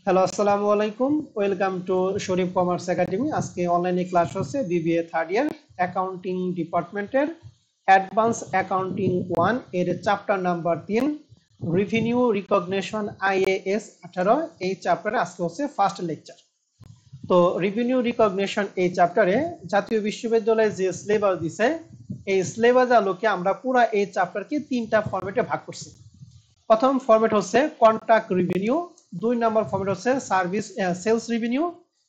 Hello, আসসালামু আলাইকুম। Welcome to Sharif commerce academy. আজকে অনলাইনে ক্লাস হচ্ছে বিবিএ থার্ড ইয়ার অ্যাকাউন্টিং ডিপার্টমেন্টের অ্যাডভান্স অ্যাকাউন্টিং 1 এর chapter number 3 revenue recognition IAS 18। এই চ্যাপ্টারে আজকে হচ্ছে ফার্স্ট লেকচার। তো রেভিনিউ রিকগনিশন এই চ্যাপ্টারে জাতীয় বিশ্ববিদ্যালয়ে যে সিলেবাস দিছে, এই সিলেবাস আলোকে আমরা পুরো এই চ্যাপ্টারকে তিনটা ফরম্যাটে ভাগ করছি। প্রথম ফরম্যাট হচ্ছে কন্ট্রাক্ট রেভিনিউ, 2 নম্বর ফরম্যাট হচ্ছে সার্ভিস সেলস রেভিনিউ,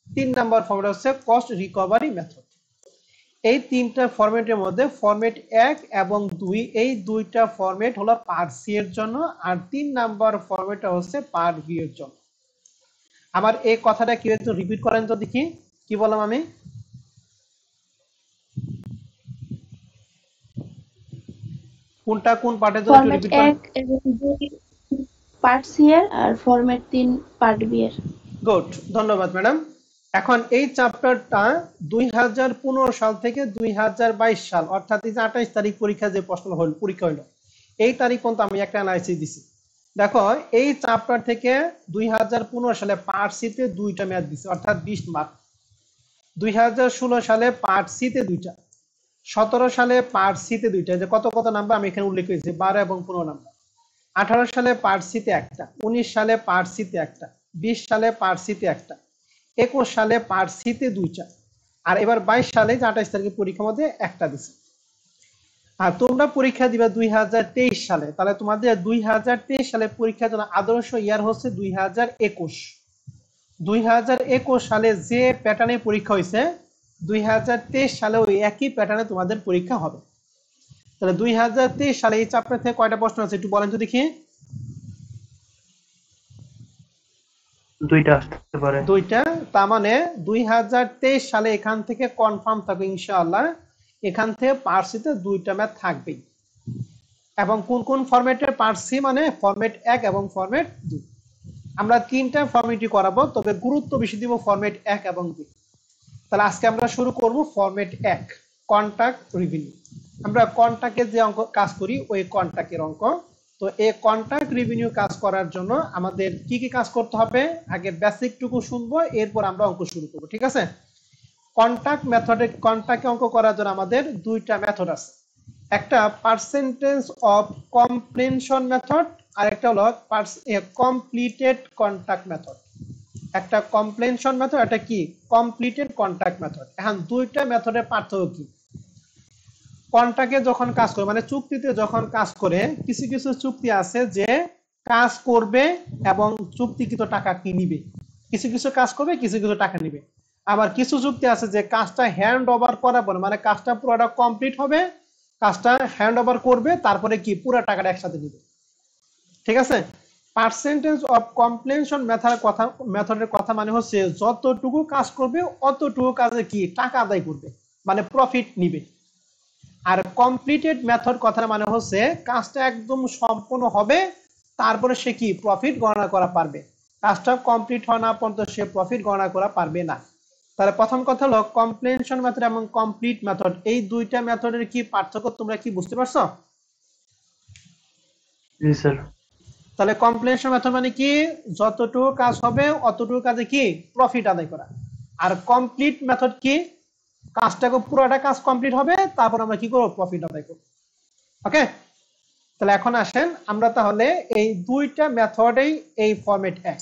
3 নম্বর ফরম্যাট হচ্ছে কস্ট রিকভারি মেথড। এই তিনটা ফরম্যাটের মধ্যে ফরম্যাট 1 এবং 2 এই দুইটা ফরম্যাট হলো পার্ট সি এর জন্য, আর 3 নাম্বার ফরম্যাটটা হচ্ছে পার্ট বি এর জন্য। আমার এই কথাটা কি একটু রিপিট করেন তো দেখি, কি বললাম আমি? কোনটা কোন পার্টের জন্য একটু ফরম্যাট রিপিট করেন। 1 এবং 2 পার্ট সি এর আর ফরম্যাট 3 পার্ট বি এর। গুড, ধন্যবাদ ম্যাডাম। এখন এই চ্যাপ্টারটা 2015 সাল থেকে 2022 সাল, অর্থাৎ এই যে 28 তারিখ পরীক্ষা যে পরীক্ষা হলো, এই তারিখ পর্যন্ত আমি একটা অ্যানালাইসিস দিছি। দেখো, এই চ্যাপ্টার থেকে 2015 সালে পার্ট সিতে 2টা ম্যাথ দিছে, অর্থাৎ 20 মার্ক। 2016 সালে পার্ট সিতে 2টা, 17 সালে পার্ট সিতে 2টা, যে কত কত নাম্বার আমি এখানে উল্লেখ করেছি, 12 এবং 15 নাম্বার। 18 সালে পার্ট সিতে একটা, 19 সালে পার্ট সিতে একটা, 20 সালে পার্ট সিতে একটা, 21 সালে পার্ট সিতে 2টা, আর এবার 22 সালে 28 তারিখে পরীক্ষার মধ্যে একটা দিছে। আর তোমরা পরীক্ষা দিবা 2023 সালে, তাহলে তোমাদের 2023 সালে পরীক্ষার জন্য আদর্শ ইয়ার হচ্ছে 2021। 2021 সালে যে প্যাটার্নে পরীক্ষা হয়েছে, 2023 সালে ওই একই প্যাটার্নে তোমাদের পরীক্ষা হবে। তাহলে 2023 সালে এই চ্যাপ্টার থেকে কয়টা প্রশ্ন আছে একটু বলেন তো দেখি। দুইটা আসতে পারে। 2টা। তার মানে 2023 সালে এখান থেকে কনফার্ম থাকবে ইনশাআল্লাহ, এখান থেকে পার্সিতে 2টা ম্যাথ থাকবেই। এবং কোন কোন ফরম্যাটের পার্সি, মানে ফরম্যাট 1 এবং ফরম্যাট 2। আমরা 3টা ফরম্যাটই করাবো, তবে গুরুত্ব বেশি দিব ফরম্যাট 1 এবং 2। তাহলে আজকে আমরা শুরু করব ফরম্যাট 1, কন্ট্রাক্ট রেভিনিউ। আমরা কন্ট্রাক্টের যে অঙ্ক কাজ করি ওই কন্ট্রাক্টের অঙ্ক। তো এই কন্ট্রাক্ট রেভিনিউ কাজ করার জন্য আমাদের কি কি কাজ করতে হবে, আগে বেসিকটুকু শুনবো, এরপর আমরা অঙ্ক শুরু করব, ঠিক আছে? কন্ট্রাক্ট মেথডে, কন্ট্রাক্টে অঙ্ক করার জন্য আমাদের 2টা মেথড আছে। একটা পার্সেন্টেজ অফ কমপ্লেনশন মেথড, আর একটা হলো কমপ্লিটেড কন্ট্রাক্ট মেথড। একটা কমপ্লেনশন মেথড, একটা কি কমপ্লিটেড কন্ট্রাক্ট মেথড। এখন 2টা মেথডের পার্থক্য কি? কন্ট্রাক্টে যখন কাজ করে, মানে চুক্তিতে যখন কাজ করে, কিছু কিছু চুক্তি আছে যে কাজ করবে এবং চুক্তিকৃত টাকা কি নিবে, কিছু কিছু কাজ করবে, কিছু কিছু টাকা নিবে। আবার কিছু চুক্তি আছে যে কাজটা হ্যান্ড ওভার করার পরে, মানে কাজটা পুরোটা কমপ্লিট হবে, কাজটা হ্যান্ড ওভার করবে, তারপরে কি পুরো টাকাটা একসাথে নিবে, ঠিক আছে? পার্সেন্টেজ অফ কমপ্লেনশন মেথডের কথা মানে হচ্ছে যতটুকু কাজ করবে অতটুকু কাজে কি টাকা আদায় করবে, মানে প্রফিট নিবে। আর কমপ্লিটেড মেথড কথার মানে হচ্ছে কাজটা একদম সম্পূর্ণ হবে, তারপরে সে কি প্রফিট গণনা করা পারবে, কাজটা কমপ্লিট হওয়া না পর্যন্ত সে প্রফিট গণনা করা পারবে না। তাহলে প্রথম কথা হলো কমপ্লেনশন মেথড এবং কমপ্লিট মেথড, এই 2টা মেথডের কি পার্থক্য তোমরা কি বুঝতে পারছো? জি স্যার। তাহলে কমপ্লেনশন মেথড মানে কি, যতটুকু কাজ হবে অতটুকু কাজে কি প্রফিট আদায় করা। আর কমপ্লিট মেথড কি, কাজটাকে পুরোটা কাজ কমপ্লিট হবে, তারপর আমরা কি করবো প্রফিট আদায় করবো। ওকে, তাহলে এখন আসেন আমরা তাহলে এই 2টা মেথডেই এই ফরম্যাট 1,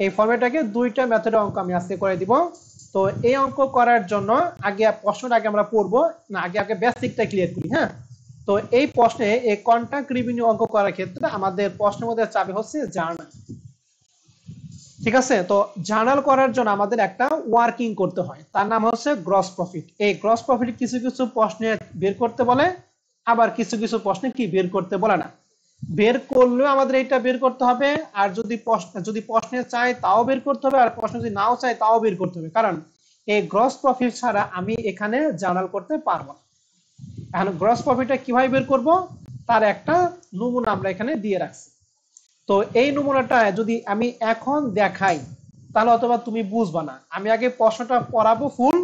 এই ফরম্যাটটাকে 2টা মেথডের অঙ্ক আমি আজকে করে দিব। তো এই অঙ্ক করার জন্য আগে প্রশ্নটা আগে আমরা পড়বো না, আগে আগে বেসিকটা ক্লিয়ার করি, হ্যাঁ? তো এই প্রশ্নে এই কন্ট্রাক্ট রেভিনিউ অঙ্ক করার ক্ষেত্রে আমাদের প্রশ্নের মধ্যে চাবি হচ্ছে জার্নাল, ঠিক আছে? তো জার্নাল করার জন্য আমাদের একটা ওয়ার্কিং করতে হয়, তার নাম হচ্ছে গ্রস প্রফিট। এই গ্রস প্রফিট কিছু কিছু প্রশ্নে বের করতে বলে, আবার কিছু কিছু প্রশ্নে কি বের করতে বলে না। বের করলেও আমাদের এটা বের করতে হবে, আর যদি প্রশ্নে চাই তাও বের করতে হবে, আর প্রশ্ন যদি নাও চাই তাও বের করতে হবে, কারণ এই গ্রস প্রফিট ছাড়া আমি এখানে জার্নাল করতে পারবো না। এখন গ্রস প্রফিটটা কিভাবে বের করব, তার একটা নমুনা আমরা এখানে দিয়ে রাখছি। তো এই নমুনাটা যদি আমি এখন দেখাই তাহলে অথবা তুমি বুঝবা না, আমি আগে প্রশ্নটা পড়াবো ফুল,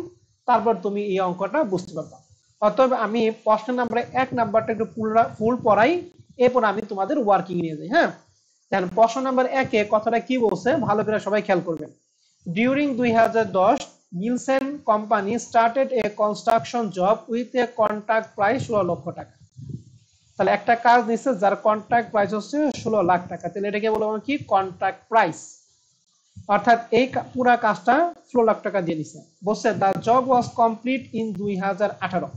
তারপর তুমি এই অঙ্কটা বুঝতে পারবা। অতএব আমি প্রশ্ন নাম্বার 1 নাম্বারটা একটু ফুল পড়াই, এরপর আমি তোমাদের ওয়ার্কিং নিয়ে যাই, হ্যাঁ? এখন প্রশ্ন নাম্বার 1 এ কথাটা কি বলছে ভালো করে সবাই খেয়াল করবেন। During 2010 Nielsen company started a construction job with a contract price 16 লক্ষ টাকা। তাহলে একটা কাজ নিচ্ছে যার কন্ট্রাক্ট প্রাইস হচ্ছে 16 লাখ টাকা, তাহলে এটাকে বলবো কি কন্ট্রাক্ট প্রাইস, অর্থাৎ এই পুরা কাজটা 16 লাখ টাকা দিয়ে দিছে। বলছে the job was complete in 2018,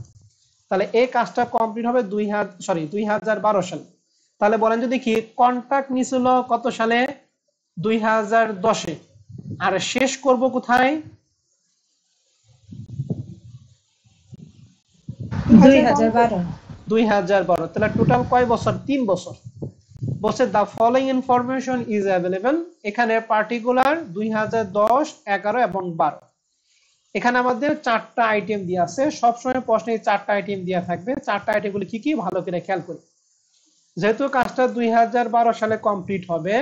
তাহলে এই কাজটা কমপ্লিট হবে 2012 সালে। তাহলে বলেন যদি কি কন্ট্রাক্ট নিছিল কত সালে 2010 এ, আর শেষ করব কোথায় 2012, তাহলে টোটাল কয় বছর 3 বছর। বলছে the following information is available, এখানে পার্টিকুলার 2010, 11 এবং 12, এখানে আমাদের 4টা আইটেম দেওয়া আছে। সবসময় প্রশ্নে 4টা আইটেম দেওয়া থাকবে। 4টা আইটেমগুলো কি কি ভালো করে খেয়াল করি। যেহেতু কাজটা 2012 সালে কমপ্লিট হবে,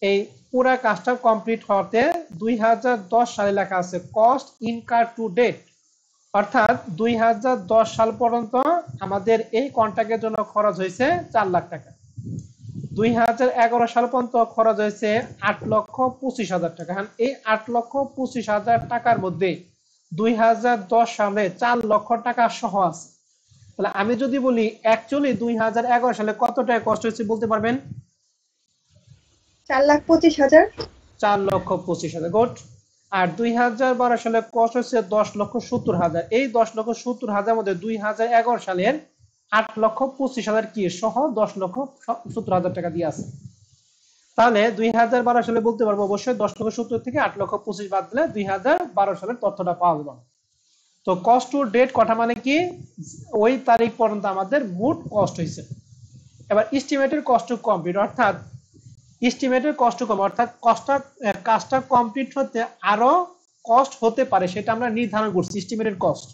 এই পুরা কাজটা কমপ্লিট হতে 2010 সালে লেখা আছে কস্ট ইনকার টু ডেট, অর্থাৎ 2010 সাল পর্যন্ত আমাদের এই কন্ট্রাক্টের জন্য খরচ হয়েছে 4 লাখ টাকা। 2011 সাল পর্যন্ত খরচ হয়েছে 8,25,000 টাকা। এই 8,25,000 টাকার মধ্যে 2010 সালে 4 লক্ষ টাকা সহ আছে। তাহলে আমি যদি বলি অ্যাকচুয়ালি 2011 সালে কত টাকা কষ্ট হয়েছে বলতে পারবেন? 4,25,000। 4,25,000, গুড। আর 2012 সালে কষ্ট হচ্ছে 10,70,000। এই 10,70,000 মধ্যে 2011 সালের 8,25,000 কি সহ 10,70,000 টাকা দিয়ে আছে। তাহলে 2012 সালে বলতে পারবো অবশ্যই 10,70,000 থেকে 8,25,000 বাদ দিলে 2012 সালের তথ্যটা পাওয়া যাবে। তো কস্ট টু ডেট কথা মানে কি ওই তারিখ পর্যন্ত আমাদের মোট কস্ট হয়েছে। এবার এস্টিমেটেড কস্ট টু কমপ্লিট, অর্থাৎ এস্টিমেটেড কস্ট টু কম, অর্থাৎ কাজটা কমপ্লিট হতে আরো কস্ট হতে পারে সেটা আমরা নির্ধারণ করছি। এস্টিমেটেড কস্ট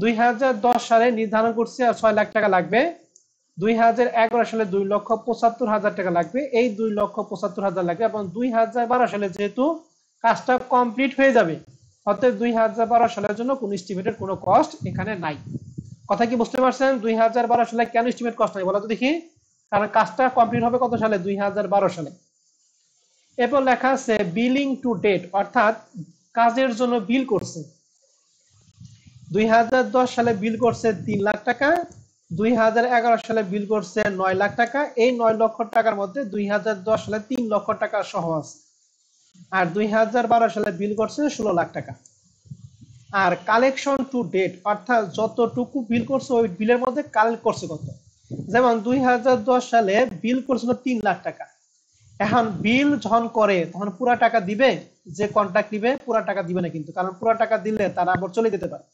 2010 সালে নির্ধারণ করছে 6 লাখ টাকা লাগবে, 2011 সালে 2,75,000 টাকা লাগবে, এই 2,75,000 লাগবে, এবং 2012 সালে যেহেতু কাজটা কমপ্লিট হয়ে যাবে অতএব 2012 সালের জন্য কোনো এস্টিমেটেড কোনো কস্ট এখানে নাই। কথা কি বুঝতে পারছেন? 2012 সালে কেন এস্টিমেট কস্ট নাই বলো তো দেখি। কারণ কাজটা কমপ্লিট হবে কত সালে 2012 সালে। এরপর লেখা আছে বিলিং টু ডেট, অর্থাৎ কাজের জন্য বিল করছে 2010 সালে বিল করছে 3 লাখ টাকা, 2011 সালে বিল করছে 9 লাখ টাকা। এই 9 লক্ষ টাকার মধ্যে 2010 সালে 3 লক্ষ টাকা সহ আছে, আর 2012 সালে বিল করছে 16 লাখ টাকা। আর কালেকশন টু ডেট, অর্থাৎ যতটুকু বিল করছে ওই বিলের মধ্যে কালেক্ট করছে কত। যেমন 2010 সালে বিল করছিল 3 লাখ টাকা, এখন বিল যখন করে তখন পুরা টাকা দিবে, যে কন্ট্রাক্ট নিবে পুরা টাকা দিবে না কিন্তু, কারণ পুরা টাকা দিলে তারা আবার চলে যেতে পারে।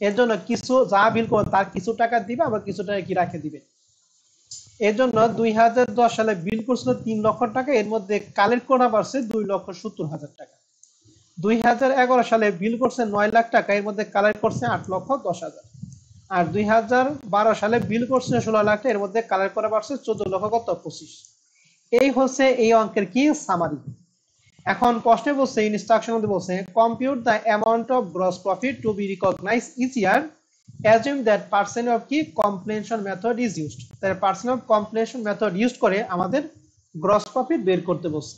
এর জন্য কিছু যা বিল করে তার কিছু টাকা দিবে, আবার কিছু টাকা কি রাখে দিবে। এর জন্য 2010 সালে বিল করছিল 3 লক্ষ টাকা, এর মধ্যে কালেক্ট করা পারছে 2,70,000 টাকা। 2011 সালে বিল করছে 9 লাখ টাকা, এর মধ্যে কালেক্ট করছে 8,10,000। আর 2012 সালে বিল করছে 16 লাখ টাকা, এর মধ্যে কালেক্ট করা পারছে 14,25,000। এই হচ্ছে এই অঙ্কের কি সামারি। এখন প্রশ্নে বলছে ইনস্ট্রাকশন মধ্যে বলছে compute the amount of gross profit to be recognized each year, assume that percent of কি কমপ্লেনশন মেথড ইজ ইউজড। তাহলে percent of completion method use করে আমাদের গ্রস প্রফিট বের করতে বলছে।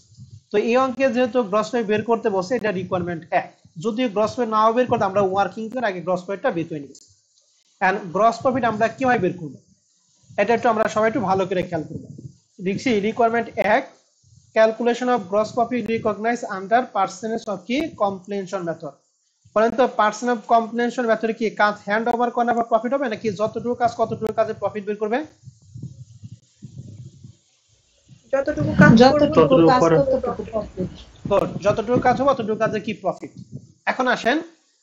তো এই অঙ্কে যেহেতু গ্রস প্রফিট বের করতে বলছে এটা রিকোয়ারমেন্ট 1, যদি গ্রস প্রফিট নাও বের করতে আমরা ওয়ার্কিং এর আগে গ্রস প্রফিটটা বের করে নিব। এন্ড গ্রস প্রফিট আমরা কিভাবে বের করব এটা একটু আমরা সবাই একটু ভালো করে খেয়াল করব। দেখছি requirement 1, calculation of gross profit recognize under percentage of কি কমপ্লেনশন মেথড। বলেন তো পার্সেন্ট অফ কমপ্লেনশন মেথডে কি কাজ হ্যান্ড ওভার করা বা প্রফিট হবে নাকি যতটুকু কাজ কতটুকু কাজে প্রফিট বের করবে? যতটুকু কাজ করব যতটুকু কাজ হবে ততটুকু কাজে কি প্রফিট। এখন আসেন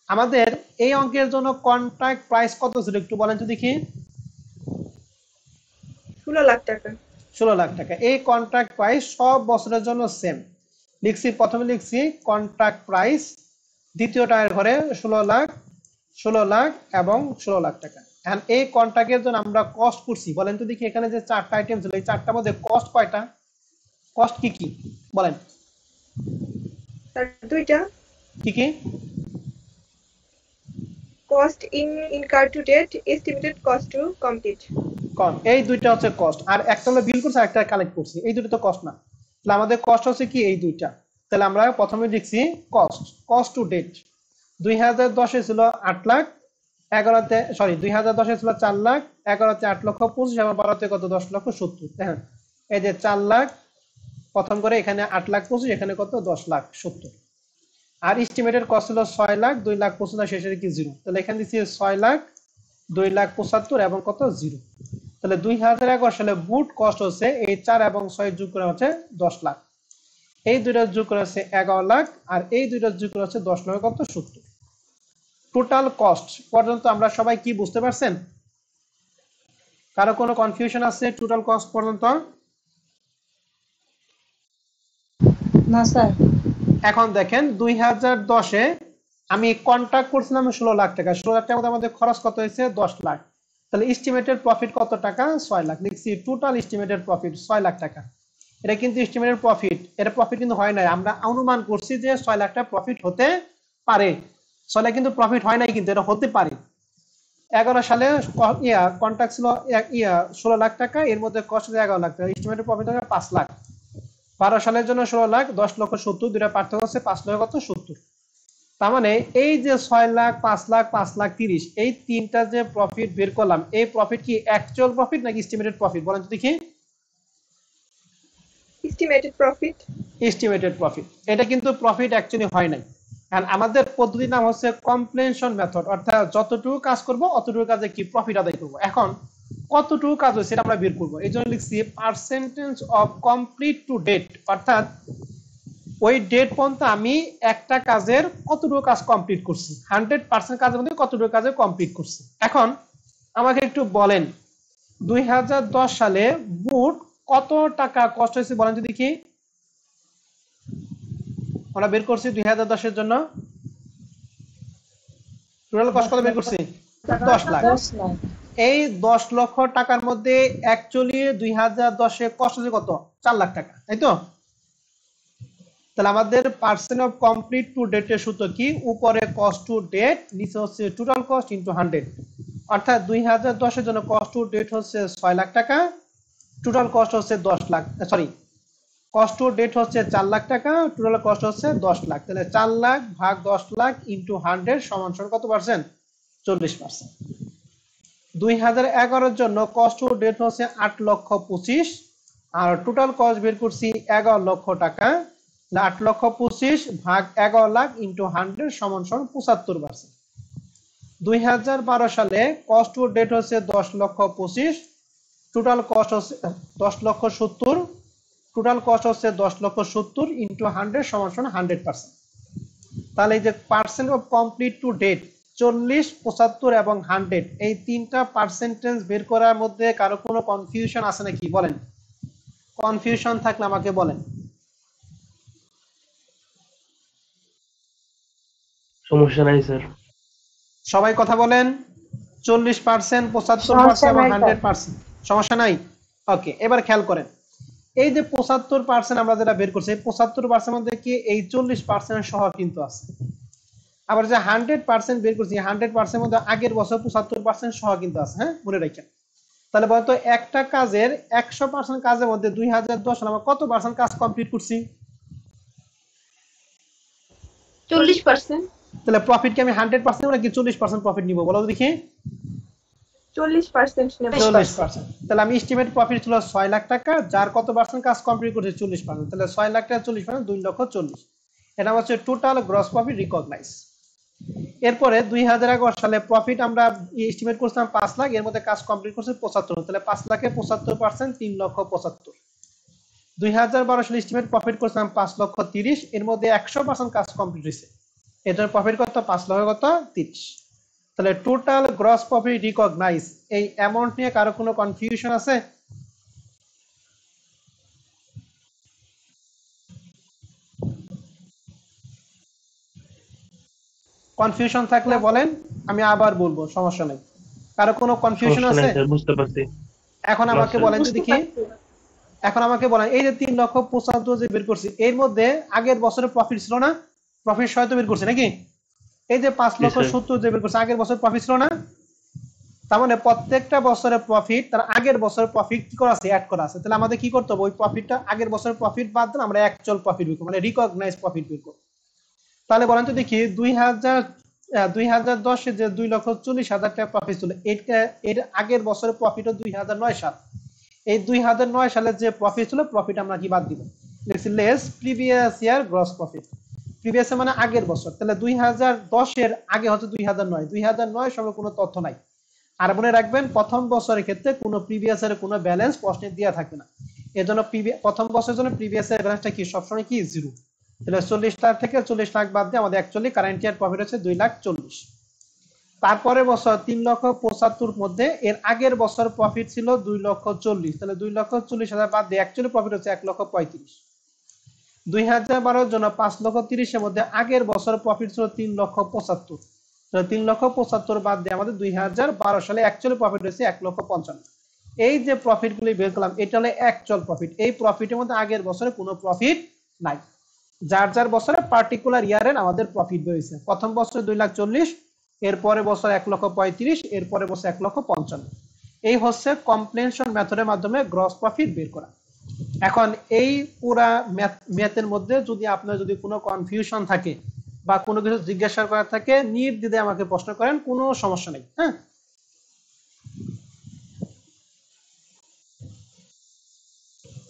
আমাদের এই অঙ্কের জন্য কন্ট্রাক্ট প্রাইস কত ছিল একটু বলেন তো দেখি। 16 লাখ টাকা। 16 লাখ টাকা। এই কন্ট্রাক্ট প্রাইস সব বছরের জন্য সেম লিখছি। প্রথমে লিখছি কন্ট্রাক্ট প্রাইস, দ্বিতীয়টার ঘরে 16 লাখ, 16 লাখ এবং 16 লাখ টাকা। এখন এই কন্ট্রাক্টের জন্য আমরা কস্ট করছি বলেন তো দেখি। এখানে যে 4টা আইটেম ছিল এই 4টার মধ্যে কস্ট কয়টা? কস্ট কি কি বলেন? তার দুইটা। কি কি? Cost incurred to date, estimated cost to complete. এই দুইটা হচ্ছে কস্ট, আর একটা হলো বিল করছে আর একটা কালেক্ট করছে, এই দুটো তো কস্ট না। তাহলে আমাদের কস্ট হচ্ছে কি এই দুইটা। তাহলে আমরা প্রথমে লিখছি কস্ট টু ডেট 2010-এ ছিল 8 লাখ, 11-তে সরি 2010-এ ছিল 4 লাখ, 11-তে 8 লক্ষ 25, এবং 12-তে কত 10 লক্ষ 70। হ্যাঁ, এই যে 4 লাখ প্রথম করে, এখানে 8 লাখ 25, এখানে কত 10 লাখ 70। আর এস্টিমেটেড কস্ট ছিল 6 লাখ, 2 লাখ 25, শেষের কি জিরো। তাহলে এখানে দিচ্ছি 6 লাখ 2 লাখ 75 এবং কত জিরো। তাহলে 2011 সালে বুট কস্ট হচ্ছে এই 4 এবং 6 যোগ করে হচ্ছে 10 লাখ, এই দুইটা যোগ করে হচ্ছে 11 লাখ, আর এই দুইটা যোগ করে হচ্ছে 10 লাখ কত 70। টোটাল কস্ট পর্যন্ত আমরা সবাই কি বুঝতে পারছেন? কারো কোনো কনফিউশন আছে টোটাল কস্ট পর্যন্ত? না স্যার। এখন দেখেন 2010-এ আমি কন্ট্রাক্ট করছিলাম 16 লাখ টাকা, 16 লাখ টাকার মধ্যে আমাদের খরচ কত হয়েছে 10 লাখ। তাহলে এস্টিমেটেড প্রফিট কত টাকা 6 লাখ, লিখছি টোটাল এস্টিমেটেড প্রফিট 6 লাখ টাকা। এটা কিন্তু এস্টিমেটেড প্রফিট, এটা প্রফিট কিন্তু হয় নাই, আমরা অনুমান করছি যে 6 লাখ টাকা প্রফিট হতে পারে। 6 লাখ কিন্তু প্রফিট হয় নাই, কিন্তু এটা হতে পারে। 11 সালে কন্ট্রাক্ট ছিল 16 লাখ টাকা, এর মধ্যে কস্ট 11 লাখ টাকা, এস্টিমেটেড প্রফিট হবে 5 লাখ। 12 সালের জন্য 16 লাখ, 10 লক্ষ 70, দুইটা পার্থক্য হচ্ছে 5 লক্ষ কত 70। তার মানে এই যে 6 লাখ 5 লাখ 5 লাখ 30, এই তিনটা যে প্রফিট বের করলাম, এই প্রফিট কি অ্যাকচুয়াল প্রফিট নাকি এস্টিমেটেড প্রফিট বলেন তো দেখি? Estimated profit. Estimated profit. এটা কিন্তু প্রফিট অ্যাকচুয়ালি হয় নাই। আর আমাদের পদ্ধতির নাম হচ্ছে কমপ্লেনশন মেথড, অর্থাৎ যতটুকু কাজ করব অতটুকু কাজে কি প্রফিট আদায় করব। এখন কতটুকু কাজ হয়েছে সেটা আমরা বের করব, এই জন্য লিখছি percentage of complete to date, অর্থাৎ ওই ডেট পর্যন্ত আমি একটা কাজের কতটুকু কাজ কমপ্লিট করছি, 100% কাজের মধ্যে কতটুকু কাজে কমপ্লিট করছি। এখন আমাকে একটু বলেন 2010 সালে বুট কত টাকা কষ্ট হয়েছে বলেন তো দেখি? আমরা বের করছি 2010-এর জন্য টোটাল কষ্ট কত বের করছি 10 লাখ। 10 লাখ। এই 10 লক্ষ টাকার মধ্যে অ্যাকচুয়ালি 2010-এ কষ্ট হচ্ছে কত 4 লাখ টাকা, তাই তো? তাহলে আমাদের পার্সেন্ট অফ কমপ্লিট টু ডেটের সূত্র কি? উপরে কস্ট টু ডেট, নিচে হচ্ছে টোটাল কস্ট ইনটু 100। অর্থাৎ 2010-এর জন্য কস্ট টু ডেট হচ্ছে 6 লাখ টাকা, টোটাল কস্ট হচ্ছে 10 lakh, sorry cost to date হচ্ছে 4 লাখ টাকা, টোটাল কস্ট হচ্ছে 10 লাখ। তাহলে 4 লাখ ভাগ 10 লাখ ইনটু 100 সমান সমান কত পার্সেন্ট? 40%। 2011-এর জন্য কস্ট টু ডেট হচ্ছে 8 লক্ষ 25, আর টোটাল কস্ট বের করছি 11 লক্ষ টাকা। 8 লক্ষ 25 ভাগ 11 লাখ ইনটু 100 সমান সমান 75%। 2012 সালে কস্ট টু ডেট হচ্ছে 10 লক্ষ 25, টোটাল কস্ট হচ্ছে 10 লক্ষ 70, টোটাল কস্ট হচ্ছে 10 লক্ষ 70 ইনটু 100 সমান সমান 100%। তাহলে এই যে percent of complete to date 40, 75 এবং 100, এই তিনটা পার্সেন্টেজ বের করার মধ্যে কারো কোনো কনফিউশন আছে নাকি বলেন? কনফিউশন থাকলে আমাকে বলেন। সমস্যা নাই স্যার। সবাই কথা বলেন। 40%, 75% এবং 100%, সমস্যা নাই? ওকে, এবার খেয়াল করেন এই যে 75% আমরা যেটা বের করছি, 75% মধ্যে কি এই 40% সহ কিন্তু আছে। আবার যে 100% বের করছি, 100% মধ্যে আগের বছর 75% সহ কিন্তু আছে। হ্যাঁ, মনে রাখেন। তাহলে বলতো একটা কাজের 100% কাজের মধ্যে 2010 সালে আমরা কত পার্সেন্ট কাজ কমপ্লিট করছি? 40%। তাহলে প্রফিট কি আমি 100% নাকি 40% প্রফিট নিব বলো দেখি? 40% নেব। 40%। তাহলে আমি এস্টিমেট প্রফিট ছিল 6 লাখ টাকা, যার কত পার্সেন্ট কাজ কমপ্লিট করেছে 40%। তাহলে 6 লাখ টাকা 40%, 2 লক্ষ 40। এটা হচ্ছে টোটাল গ্রস প্রফিট রিকগনাইজ। এরপরে 2011 সালে প্রফিট আমরা এস্টিমেট করছিলাম 5 লাখ, এর মধ্যে কাজ কমপ্লিট করছে 75, তাহলে 5 লাখে 75%, 3 লক্ষ 75। 2012 সালে এস্টিমেট প্রফিট করছিলাম 5 লক্ষ 30, এর মধ্যে 100% কাজ কমপ্লিট হয়েছে, এটার প্রফিট কত 5 লক্ষ কত 30। তাহলে টোটাল গ্রস প্রফিট রিকগনাইজ, এই অ্যামাউন্ট নিয়ে কারো কোনো কনফিউশন আছে? কনফিউশন থাকলে বলেন, আমি আবার বলবো, সমস্যা নেই। কারো কোনো কনফিউশন সমস্যা আছে? নাই স্যার, বুঝতে পারছি। এখন আমাকে স্যার। বলেন তো দেখি, এখন আমাকে বলেন এই যে 3 লক্ষ 75 যে বের করছি, এর মধ্যে আগের বছরে প্রফিট ছিল না? প্রফিট সহ তো বের করছি নাকি? এই যে 5 লক্ষ স্যার। 70 যে বের করছি, আগের বছর প্রফিট ছিল না? তার মানে প্রত্যেকটা বছরের প্রফিট তার আগের বছরের প্রফিট কি করা আছে, অ্যাড করা আছে। তাহলে আমাদের কি করতে হবে, ওই প্রফিটটা আগের বছরের প্রফিট বাদ দিলে আমরা অ্যাকচুয়াল প্রফিট বের করব, মানে রিকগনাইজ প্রফিট বের করব। তাহলে বলেন তো দেখি 2010 যে 2,40,000 টাকা প্রফিট ছিল, এর আগের বছরের প্রফিট 2009 সাল। এই 2009 সালের যে প্রফিট ছিল, প্রফিট আমরা কি বাদ দিব, লিখছি less previous year gross profit. Previous মানে আগের বছর, তাহলে 2010 এর আগে হচ্ছে 2009 সময় কোনো তথ্য নাই। আর মনে রাখবেন প্রথম বছরের ক্ষেত্রে কোনো প্রিভিয়াস এর কোনো ব্যালেন্স প্রশ্নে দেওয়া থাকবে না। এজন্য প্রথম বছরের জন্য প্রিভিয়াস এর ব্যালেন্সটা কি সবসময় কি জিরো। তাহলে 40 লাখ থেকে 40 লাখ বাদ দিয়ে আমাদের অ্যাকচুয়ালি কারেন্ট ইয়ার প্রফিট হচ্ছে 2,40,000। তারপরে বছর 3,75,000 মধ্যে এর আগের বছর প্রফিট ছিল 2,40,000, তাহলে 2,40,000 বাদ দিয়ে অ্যাকচুয়ালি প্রফিট হচ্ছে 1,35,000। 2012 জন্য 5,30,000 এর মধ্যে আগের বছর প্রফিট ছিল 3,75,000, তাহলে 3,75,000 বাদ দিয়ে আমাদের 2012 সালে অ্যাকচুয়ালি প্রফিট হচ্ছে 1,55,000। এই যে প্রফিট গুলি বের করলাম এটা হলো অ্যাকচুয়াল প্রফিট। এই প্রফিটের মধ্যে আগের বছরে কোনো প্রফিট নাই। যার যার বছরে পার্টিকুলার ইয়ারের আমাদের প্রফিট বেরিয়েছে। প্রথম বছর 2,40,000, এর পরের বছর 1,35,000, এর পরের বছর 1,55,000। এই হচ্ছে কম্প্লেনশন মেথডের মাধ্যমে গ্রস প্রফিট বের করা। এখন এই পুরা ম্যাথের মধ্যে যদি আপনার যদি কোনো কনফিউশন থাকে বা কোনো কিছু জিজ্ঞাসা করার থাকে, নির্দ্বিধে আমাকে প্রশ্ন করেন, কোনো সমস্যা নেই। হ্যাঁ,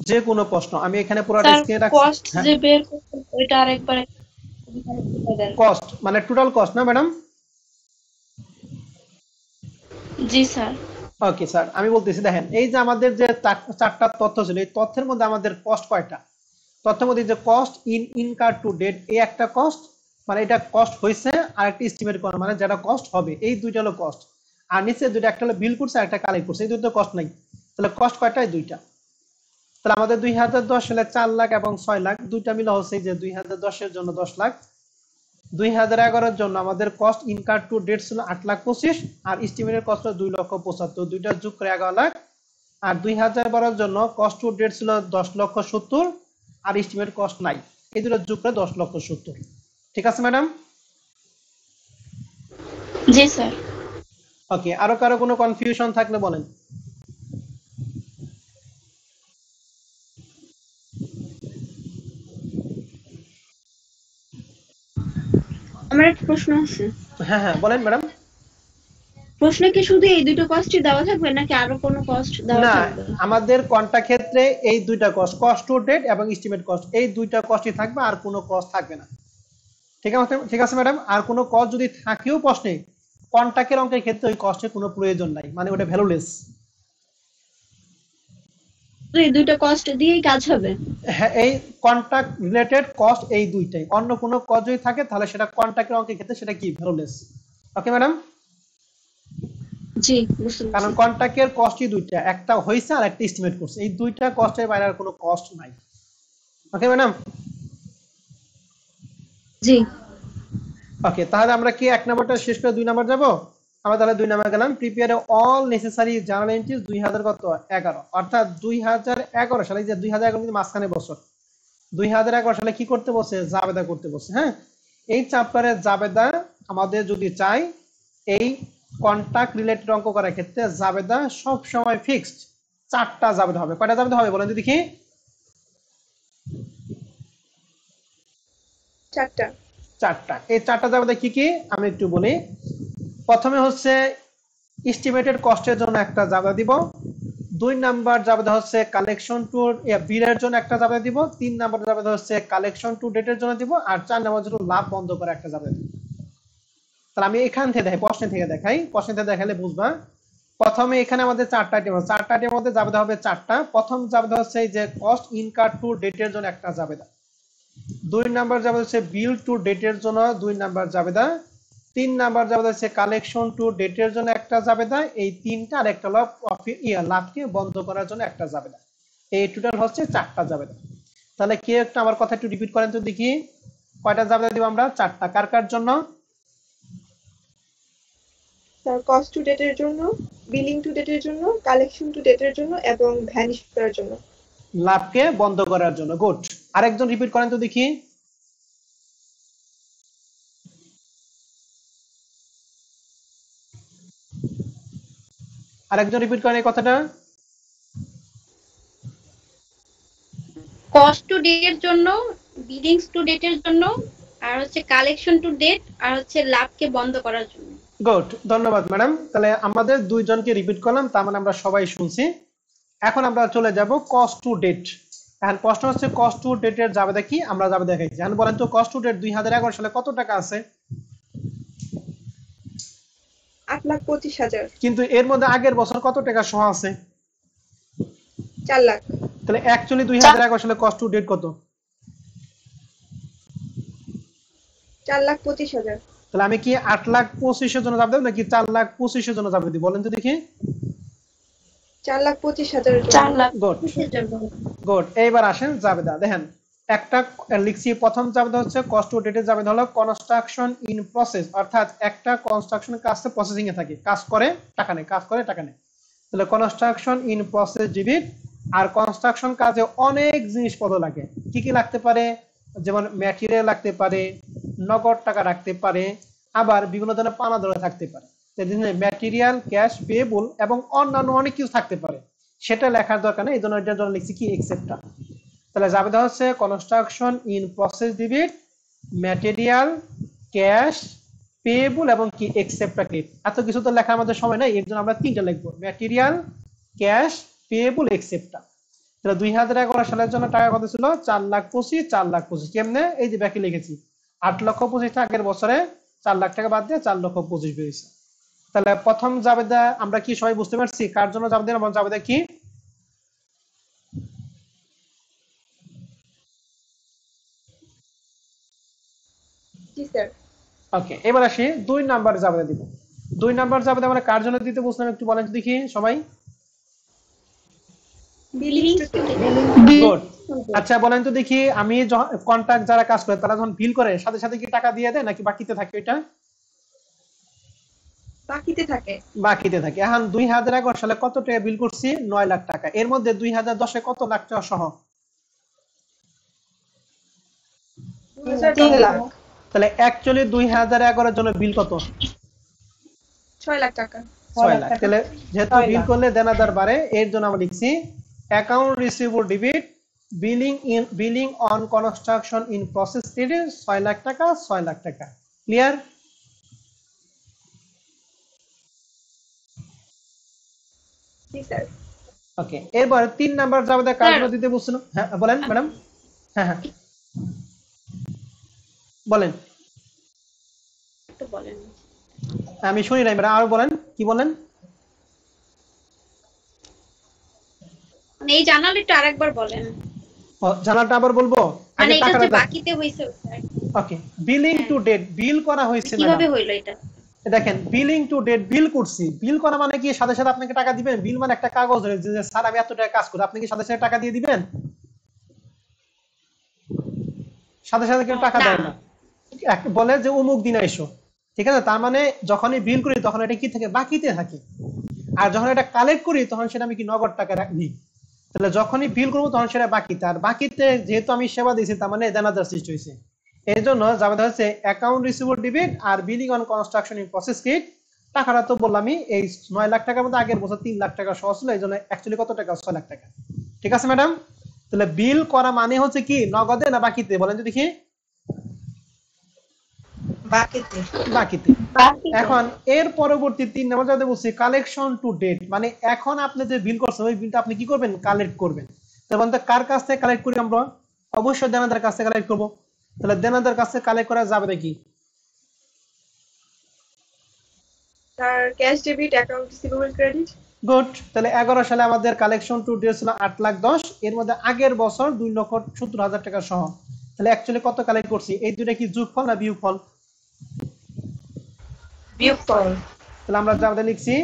যে কোনো প্রশ্ন আমি এখানে পুরোটা স্ক্রিনে রাখছি। কস্ট যে বের করতে ওইটা আরেকবার দেন। কস্ট মানে টোটাল কস্ট না ম্যাডাম? জি স্যার। ওকে স্যার, আমি বলতেছি দেখেন, এই যে আমাদের যে চারটা তথ্য ছিল, এই তথ্যের মধ্যে আমাদের কস্ট কয়টা? তথ্যের মধ্যে যে কস্ট ইনকার টু ডেট, এই একটা কস্ট, মানে এটা কস্ট হয়েছে, আর একটা এস্টিমেট করা মানে যেটা কস্ট হবে, এই দুইটা হলো কস্ট। আর নিচে দুইটা, একটা হলো বিল করছে আর একটা কালেক্ট করছে, এই দুটো কস্ট নাই। তাহলে কস্ট কয়টা? এই দুইটা। তাহলে আমাদের 2010 সালে 4 লাখ এবং 6 লাখ দুইটা মিলে হচ্ছে যে 2010 এর জন্য 10 লাখ। 2011 এর জন্য আমাদের কস্ট ইনকার টু ডেট ছিল 8,25,000 আর এস্টিমেটেড কস্ট ছিল 2,75,000, দুইটা যোগ করে 11 লাখ। আর 2012 এর জন্য কস্ট টু ডেট ছিল 10,70,000 আর এস্টিমেট কস্ট নাই, এই দুটো যোগ করে 10,70,000। ঠিক আছে ম্যাডাম? জি স্যার। ওকে, আরো কারো কোনো কনফিউশন থাকলে বলেন। আমার একটা প্রশ্ন আছে। হ্যাঁ হ্যাঁ বলেন ম্যাডাম। প্রশ্ন কি শুধু এই দুটো কস্টই দেওয়া থাকবে নাকি আরো কোনো কস্ট দেওয়া না, থাকবে? আমাদের কন্ট্রাক্ট ক্ষেত্রে এই দুইটা কস্ট, কস্ট টু ডেট এবং এস্টিমেট কস্ট, এই দুইটা কস্টই থাকবে, আর কোনো কস্ট থাকবে না। ঠিক আছে, ঠিক আছে ম্যাডাম। আর কোনো কস্ট যদি থাকেও প্রশ্নে, কন্ট্রাক্টের অঙ্কের ক্ষেত্রে ওই কস্টের কোনো প্রয়োজন নাই, মানে ওটা ভ্যালুলেস। তো এই দুটো কস্ট দিয়েই কাজ হবে? হ্যাঁ, এই কন্ট্রাক্ট রিলেটেড কস্ট এই দুইটাই, অন্য কোনো কস্ট যদি থাকে তাহলে সেটা কন্ট্রাক্টের অঙ্কের ক্ষেত্রে সেটা কি ভ্যালুলেস। Okay madam? জি, বুঝতে কারণ পারছি। কন্ট্রাক্টের কস্টই দুইটা, একটা হইছে আর একটা এস্টিমেট করছে, এই দুইটা কস্টের বাইরে আর কোনো কস্ট নাই। Okay madam? জি। ওকে, তাহলে আমরা কি এক নাম্বারটা শেষ করে 2 নাম্বার যাব? আমরা তাহলে 2 নাম্বার গেলাম, prepare all necessary journal entries 2011, অর্থাৎ 2011 সালে, যে 2011 কিন্তু মাঝখানে বছর, 2011 সালে কি করতে বলছে? জাবেদা করতে বলছে। হ্যাঁ, এই চ্যাপ্টারের জাবেদা আমাদের যদি চাই, এই কন্ট্রাক্ট রিলেটেড অঙ্ক করার ক্ষেত্রে জাবেদা সব সময় ফিক্সড 4টা জাবেদা হবে। কয়টা জাবেদা হবে বলেন তো দেখি? 4টা। 4টা। এই 4টা জাবেদা কি কি আমি একটু বলি। প্রথমে হচ্ছে এস্টিমেটেড কস্টের জন্য একটা জাবেদা দিব, 2 নাম্বার জাবেদা হচ্ছে কালেকশন টু বিলের জন্য একটা জাবেদা দিব, 3 নাম্বার জাবেদা হচ্ছে কালেকশন টু ডেটের জন্য দিব, আর 4 নাম্বার জন্য লাভ বন্ধ করা একটা জাবেদা দিব। তাহলে আমি এখান থেকে দেখাই, প্রশ্ন থেকে দেখাই, প্রশ্ন থেকে দেখালে বুঝবা। প্রথমে এখানে আমাদের 4টা আইটেম আছে, 4টা আইটেমের মধ্যে জাবেদা হবে 4টা। প্রথম জাবেদা হচ্ছে এই যে কস্ট ইনকার টু ডেটের জন্য একটা জাবেদা, 2 নাম্বার জাবেদা হচ্ছে বিল টু ডেটের জন্য 2 নাম্বার জাবেদা, 3 নাম্বার জাবেদা হচ্ছে কালেকশন টু ডেটের জন্য একটা জাবেদা, এই তিনটা, আর একটা হলো প্রফিট লাভকে বন্ধ করার জন্য একটা জাবেদা। এই টোটাল হচ্ছে 4টা জাবেদা। তাহলে কি একটা আমার কথা একটু রিপিট করেন তো দেখি, কয়টা জাবেদা দিব আমরা? 4টা। কার কার জন্য? স্যার কস্ট টু ডেটের জন্য, বিলিং টু ডেটের জন্য, কালেকশন টু ডেটের জন্য এবং ভ্যানিশ করার জন্য। লাভকে বন্ধ করার জন্য। গুড। আরেকজন রিপিট করেন তো দেখি। আরেকজন রিপিট করেন এই কথাটা। কস্ট টু ডেটের জন্য, বিলিংস টু ডেটের জন্য, আর হচ্ছে কালেকশন টু ডেট, আর হচ্ছে লাভকে বন্ধ করার জন্য। গুড, ধন্যবাদ ম্যাডাম। তাহলে আমাদের দুইজনকে রিপিট করলাম, তার মানে আমরা সবাই শুনছি। এখন আমরা চলে যাব কস্ট টু ডেট। এখন প্রশ্ন হচ্ছে কস্ট টু ডেটের জাবেদা কি, আমরা জাবেদা দেখাইছি। এখন বলেন তো কস্ট টু ডেট 2011 সালে কত টাকা আছে? 8,25,000। কিন্তু এর মধ্যে আগের বছর কত টাকা সহ আছে? 4 লাখ। তাহলে অ্যাকচুয়ালি 2011 সালে কস্ট টু ডেট কত? 4,25,000। তাহলে আমি কি 8,25,000 জন্য যাবে দেব নাকি 4,25,000 জন্য যাবে দিব বলেন তো দেখি। 4,25,000 এর জন্য। 4 লাখ গুড গুড। এইবার আসেন জাবেদা দেখেন, একটা লিখছি। প্রথম জাবেদা হচ্ছে কস্ট টু ডেটের জাবেদা হলো কনস্ট্রাকশন ইন প্রসেস, অর্থাৎ একটা কনস্ট্রাকশন কাজে প্রসেসিং এ থাকে, কাজ করে টাকা নেই, কাজ করে টাকা নেই। তাহলে কনস্ট্রাকশন ইন প্রসেস ডিবিট। আর কনস্ট্রাকশন কাজে অনেক জিনিসপত্র লাগে। কি কি লাগতে পারে? যেমন ম্যাটেরিয়াল লাগতে পারে, নগদ টাকা রাখতে পারে, আবার বিভিন্ন ধরনের পানা ধরে থাকতে পারে। ম্যাটেরিয়াল, ক্যাশ, পেয়েবল এবং অন্যান্য অনেক কিছু থাকতে পারে, সেটা লেখার দরকার নেই, এই জন্য এটার জন্য লিখছি কি এক্সেপ্টটা। তাহলে জাবেদা হচ্ছে construction in process debit, material, cash, payable এবং কি এক্সেপ্টটা ক্লিপ। এত কিছু তো লেখার আমাদের সময় নাই, এর জন্য আমরা তিনটা লিখবো, ম্যাটেরিয়াল, ক্যাশ, পেয়েবল, এক্সেপ্টটা। তাহলে 2011 সালের জন্য টাকা কত ছিল? 4,25,000। 4,25,000 কেমনে? এই যে ব্যাকে লিখেছি, 8,25,000 আগের বছরে 4 লাখ টাকা বাদ দিয়ে 4,25,000 বেরিয়েছে। তাহলে প্রথম জাবেদা আমরা কি সবাই বুঝতে পারছি কার জন্য জাবেদা এবং জাবেদা কি? জি স্যার। ওকে, এবার আসি 2 নাম্বার জাবেদা দিব। 2 নাম্বার জাবেদা আমরা কার জন্য দিতে বুঝলাম একটু বলেন তো দেখি সবাই। Billings to date. গুড। আচ্ছা বলেন তো দেখি, আমি কন্ট্রাক্ট যারা কাজ করে তারা যখন বিল করে সাথে সাথে কি টাকা দিয়ে দেয় নাকি বাকিতে থাকে? এটা বাকিতে থাকে। বাকিতে থাকে। এখন 2011 সালে কত টাকা বিল করছি? 9 লাখ টাকা। এর মধ্যে 2010 এ কত লাখ টাকা সহ? 3 লাখ। তাহলে অ্যাকচুয়ালি 2011 জন্য বিল কত? 6 লাখ টাকা। 6 লাখ। তাহলে যেহেতু বিল করলে দেনাদার বাড়ে, এর জন্য আমরা লিখছি account receivable debit, billing on construction in process credit 6 lakh টাকা। 6 লাখ টাকা। ক্লিয়ার? জি স্যার। ওকে, এরপর 3 নাম্বার জাবেদা কার জন্য দিতে বলছিল? হ্যাঁ বলেন ম্যাডাম। হ্যাঁ হ্যাঁ বলেন। একটু বলেন। আমি শুনি নাই ম্যাডাম, আরো বলেন, কি বলেন? মানে এই জানালে একটু আরেকবার বলেন। জানাটা আবার বলবো? মানে আগে এটা টাকাটা যে বাকিতে হইছে ওকে, বিলিং টু ডেট, বিল করা হয়েছে ম্যাডাম। কিভাবে হইলো এটা? দেখেন, বিলিং টু ডেট, বিল করছি। বিল করা মানে কি সাথে সাথে আপনাকে টাকা দিবেন? বিল মানে একটা কাগজ যে স্যার আমি এত টাকা কাজ করি, আপনি কি সাথে সাথে টাকা দিয়ে দিবেন? সাথে সাথে কেউ টাকা দেয় না, বলে যে অমুক দিন এসো, ঠিক আছে? তার মানে যখনই বিল করি তখন এটা কি থাকে? বাকিতে থাকে। আর যখন এটা কালেক্ট করি তখন সেটা আমি কি নগদ টাকা নিই। তাহলে যখনই বিল করবো তখন সেটা বাকিতে, আর বাকিতে যেহেতু আমি সেবা দিয়েছি তার মানে দেনাদার সৃষ্টি হয়েছে। এই জন্য জাবেদা হচ্ছে অ্যাকাউন্ট রিসিভেবল ডেবিট আর billing on construction in process credit. টাকাটা তো বললামই, এই 9 লাখ টাকার মধ্যে আগের বছর 3 লাখ টাকা সহ ছিল, এই জন্য অ্যাকচুয়ালি কত টাকা? 6 লাখ টাকা। ঠিক আছে ম্যাডাম? তাহলে বিল করা মানে হচ্ছে কি, নগদে না বাকিতে বলেন তো দেখি? বাকিতে। বাকিতে। এখন এর পরবর্তী 3 নাম্বার যাতে বলছি কালেকশন টু ডেট, মানে এখন আপনি যে বিল করছেন ওই বিলটা আপনি কি করবেন? কালেক্ট করবেন। তখন তো কার কাছ থেকে কালেক্ট করি আমরা? অবশ্যই দেনাদার কাছ থেকে কালেক্ট করব। তাহলে দেনাদার কাছ থেকে কালেক্ট করা যাবে নাকি? তার cash debit, account receivable credit. Good. তাহলে 11 সালে আমাদের কালেকশন টু ডেট ছিল 8,10,000, এর মধ্যে আগের বছর 2,70,000 টাকা সহ। তাহলে অ্যাকচুয়ালি কত কালেক্ট করছি? এই দুটো কি যোগফল না বিয়োগফল? বিয়োগফল। তাহলে আমরা যাতে লিখছি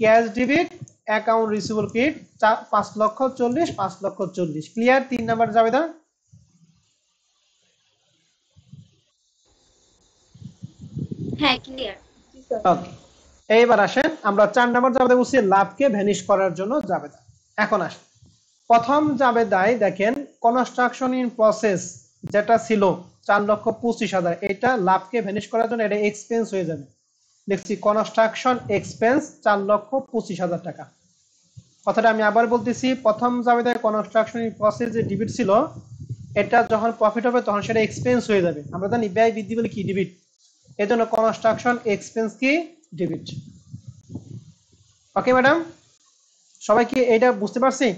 cash debit, account receivable credit 5,40,000, 5,40,000। Clear? 3 number জাবেদা। হ্যাঁ ক্লিয়ার। ওকে, এইবার আসেন আমরা 4 নাম্বার জাবেদা বলছি লাভকে ভ্যানিশ করার জন্য জাবেদা। এখন আসেন প্রথম জাবেদায় দেখেন কনস্ট্রাকশন ইন প্রসেস যেটা ছিল 4,25,000, এটা লাভকে ভ্যানিশ করার জন্য এটা এক্সপেন্স হয়ে যাবে। লিখছি কনস্ট্রাকশন এক্সপেন্স 4,25,000 টাকা। কথাটা আমি আবার বলতেছি, প্রথম জাবেদায় কনস্ট্রাকশন প্রসেস যে ডিবিট ছিল, এটা যখন প্রফিট হবে তখন সেটা এক্সপেন্স হয়ে যাবে। আমরা জানি ব্যয় বৃদ্ধি বলে কি ডিবিট, এই জন্য কনস্ট্রাকশন এক্সপেন্স কি ডিবিট। ওকে ম্যাডাম, সবাই কি এটা বুঝতে পারছি?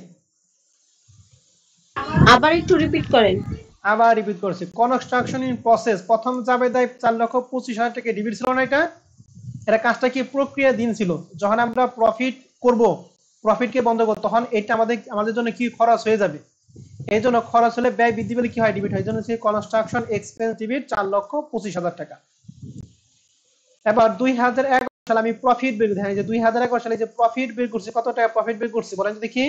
আবার একটু রিপিট করেন। আবার রিপিট করছি, কনস্ট্রাকশন ইন প্রসেস প্রথম জাবেদায় 4,25,000 টাকা ডিবিট ছিল না, এটা কাজটা কি প্রক্রিয়া দিন ছিল। যখন আমরা প্রফিট করব, প্রফিটকে বন্ধ করব, তখন এটা আমাদের জন্য কি খরচ হয়ে যাবে। এই জন্য খরচ হলে ব্যয় বৃদ্ধি পেলে কি হয় ডিবিট হয়, এই জন্য কনস্ট্রাকশন এক্সপেন্স ডিবিট 4,25,000 টাকা। এবার 2011 সালে আমি প্রফিট বের করি, যে 2011 সালে যে প্রফিট বের করছি, কত টাকা প্রফিট বের করছি বলেন দেখি,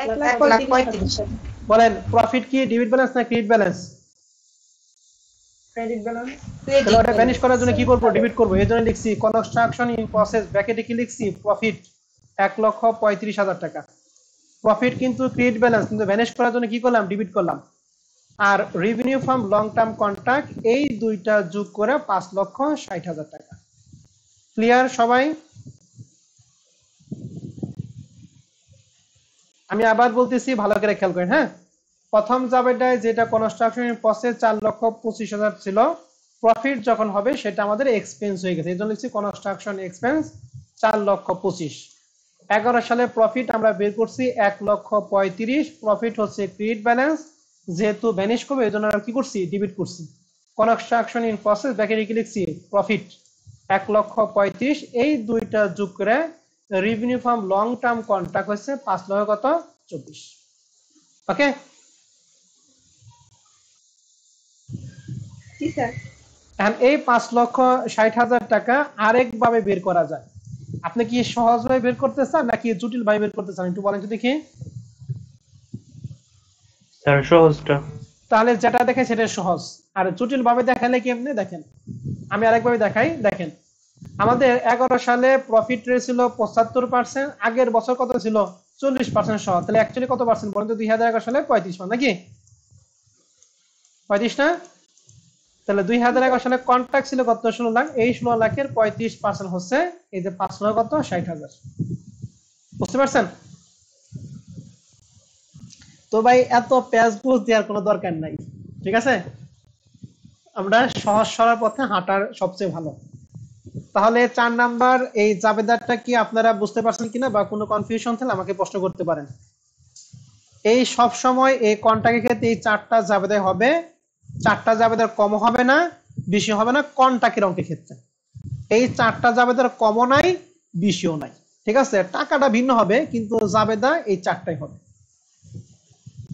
1,35,000 বলেন প্রফিট কি ডেবিট ব্যালেন্স না ক্রেডিট ব্যালেন্স? Credit balance. তাহলে ওটা ভ্যানিশ করার জন্য কি করব, ডেবিট করব। এই জন্য লিখছি কনস্ট্রাকশন ইন প্রসেস ব্র্যাকেটে কি লিখছি প্রফিট 1,35,000 টাকা। প্রফিট কিন্তু ক্রেডিট ব্যালেন্স, কিন্তু ভ্যানিশ করার জন্য কি করলাম, ডেবিট করলাম। আর revenue from long term contract এই দুইটা যোগ করে 5,60,000 টাকা। ক্লিয়ার সবাই? আমি আবার বলতেছি, ভালো করে খেয়াল করেন। হ্যাঁ, প্রথম জাবেদায় যেটা কনস্ট্রাকশন প্রসেস 4,25,000 ছিল, প্রফিট যখন হবে সেটা আমাদের এক্সপেন্স হয়ে গেছে, এই জন্য লিখছি কনস্ট্রাকশন এক্সপেন্স 4,25,000। 11 সালে প্রফিট আমরা বের করছি 1,35,000, প্রফিট হচ্ছে ক্রেডিট ব্যালেন্স, যেহেতু ভ্যানিশ করবে এই জন্য আমরা কি করছি, ডেবিট করছি। কনস্ট্রাকশন ইন প্রসেস ব্র্যাকেটে কি লিখছি প্রফিট 1,35,000, এই দুইটা যোগ করে revenue from long term contract হচ্ছে 5,24,000। ওকে জি স্যার। এখন এই 5,60,000 টাকা আরেকভাবে বের করা যায়। আপনি কি সহজভাবে বের করতে চান নাকি জটিল ভাবে বের করতে চান, একটু বলেন তো দেখি। স্যার সহজটা। তাহলে যেটা দেখে সেটা সহজ, আর জটিল ভাবে দেখালে কেমনে দেখেন, আমি আরেকভাবে দেখাই। দেখেন, আমাদের 11 সালে প্রফিট রেট ছিল 75%, আগের বছর কত ছিল 40% সহ। তাহলে অ্যাকচুয়ালি কত পার্সেন্ট বলেন তো, 2011 সালে 35%, নাকি 35 না? তাহলে 2011 সালে কন্ট্রাক্ট ছিল কত, 16 লাখ। এই 16 লাখের 35% হচ্ছে এই যে 5,60,000। বুঝতে পারছেন? তো ভাই এত পেঁয়াজ বুঝ দেওয়ার কোনো দরকার নাই, ঠিক আছে? আমরা সহজ সরল পথে হাঁটার সবচেয়ে ভালো। তাহলে 4 নাম্বার এই জাবেদারটা কি আপনারা বুঝতে পারছেন কিনা, বা কোনো কনফিউশন থাকলে আমাকে প্রশ্ন করতে পারেন। এই সব সময় এই কন্ট্রাক্টের ক্ষেত্রে এই 4টা জাবেদা হবে, 4টা জাবেদার কম হবে না, বেশি হবে না কন্ট্রাক্টের অঙ্কের ক্ষেত্রে। এই 4টা জাবেদার কমও নাই, বেশিও নাই, ঠিক আছে? টাকাটা ভিন্ন হবে কিন্তু জাবেদা এই 4টাই হবে।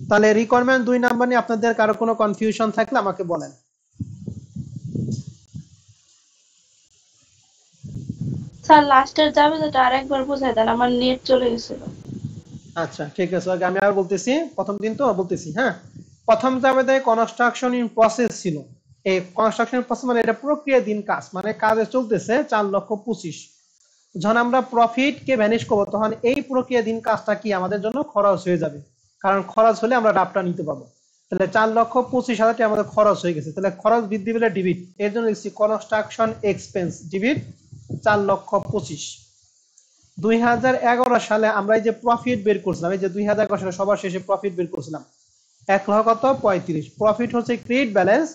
তাহলে রিকোয়ারমেন্ট 2 নাম্বার নিয়ে আপনাদের কারো কোনো কনফিউশন থাকলে আমাকে বলেন। স্যার লাস্টের যাবে যেটা আরেকবার বোঝায় দেন, আমার নেট চলে গেছিল। আচ্ছা ঠিক আছে, আমি আর বলতেছি, প্রথম দিন তো বলতেছি। হ্যাঁ, প্রথম জাবেদায় কনস্ট্রাকশন ইন প্রসেস ছিল। এই কনস্ট্রাকশন প্রসেস মানে এটা প্রক্রিয়া দিন কাজ, মানে কাজে চলতেছে 4,25,000। যখন আমরা প্রফিট কে ভ্যানিশ করবো তখন এই প্রক্রিয়া দিন কাজটা কি আমাদের জন্য খরচ হয়ে যাবে, কারণ খরচ হলে আমরা লাভটা নিতে পারবো। তাহলে 4,25,000 টাকা আমাদের খরচ হয়ে গেছে, তাহলে খরচ বৃদ্ধি পেলে ডিবিট, এর জন্য লিখছি কনস্ট্রাকশন এক্সপেন্স ডিবিট 4,25,000। 2011 সালে আমরা এই যে প্রফিট বের করছিলাম, এই যে 2011 সালে সবার শেষে প্রফিট বের করছিলাম 1,35,000, প্রফিট হচ্ছে ক্রেডিট ব্যালেন্স,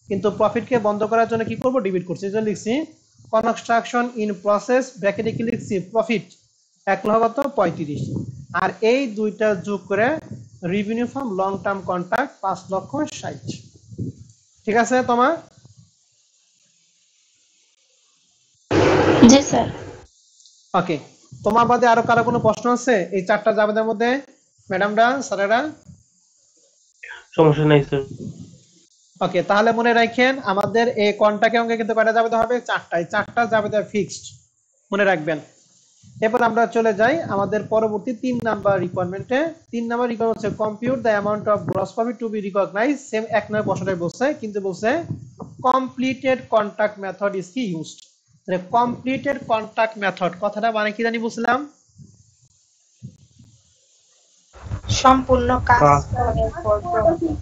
কিন্তু প্রফিটকে বন্ধ করার জন্য কি করব, ডেবিট করছি। এই জন্য লিখছি কনস্ট্রাকশন ইন প্রসেস ব্র্যাকেটে কি লিখছি প্রফিট 1,35,000, আর এই দুইটা যোগ করে revenue from long term contract 5,60,000। ঠিক আছে তোমার? জি স্যার। ওকে, তোমার বাদে আরো কারো কোনো প্রশ্ন আছে এই 4টা জাবেদার মধ্যে? ম্যাডামরা, স্যারেরা? সমস্যা নাই স্যার। ওকে, তাহলে মনে রাখেন আমাদের এই কন্ট্রাক্টের অঙ্কে কিন্তু কয়টা জাবেদা হবে, 4টাই। 4টা জাবেদা ফিক্সড, মনে রাখবেন। এরপর আমরা চলে যাই আমাদের পরবর্তী 3 নাম্বার রিকোয়ারমেন্টে। 3 নাম্বার রিকোয়ারমেন্ট হচ্ছে compute the amount of gross profit to be recognize. Same এক নম্বর প্রশ্নটাই বলছে, কিন্তু বলছে কমপ্লিটেড কন্ট্রাক্ট মেথড ইজ কি ইউজড। তাহলে কমপ্লিটেড কন্ট্রাক্ট মেথড কথাটা মানে কি জানি বলছিলাম, সম্পূর্ণ কাজ